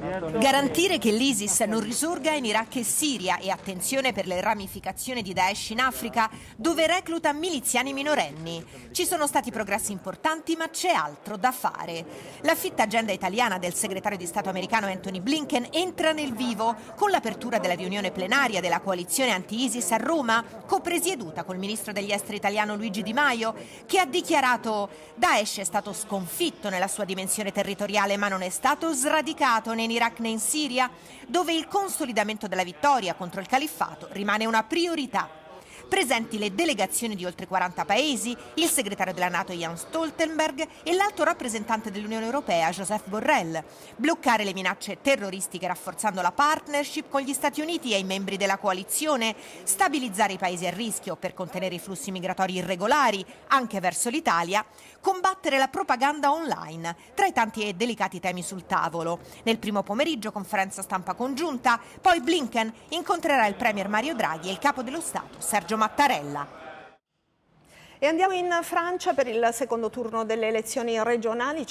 Garantire che l'ISIS non risorga in Iraq e Siria e attenzione per le ramificazioni di Daesh in Africa, dove recluta miliziani minorenni. Ci sono stati progressi importanti, ma c'è altro da fare. La fitta agenda italiana del segretario di Stato americano Anthony Blinken entra nel vivo con l'apertura della riunione plenaria della coalizione anti-ISIS a Roma, copresieduta col ministro degli esteri italiano Luigi Di Maio, che ha dichiarato: Daesh è stato sconfitto nella sua dimensione territoriale, ma non è stato sradicato né in Iraq né in Siria, dove il consolidamento della vittoria contro il califfato rimane una priorità. Presenti le delegazioni di oltre 40 paesi, il segretario della NATO Jens Stoltenberg e l'alto rappresentante dell'Unione Europea Josep Borrell. Bloccare le minacce terroristiche rafforzando la partnership con gli Stati Uniti e i membri della coalizione, stabilizzare i paesi a rischio per contenere i flussi migratori irregolari, anche verso l'Italia, combattere la propaganda online, tra i tanti e delicati temi sul tavolo. Nel primo pomeriggio conferenza stampa congiunta, poi Blinken incontrerà il premier Mario Draghi e il capo dello Stato Sergio Mattarella. E andiamo in Francia per il secondo turno delle elezioni regionali.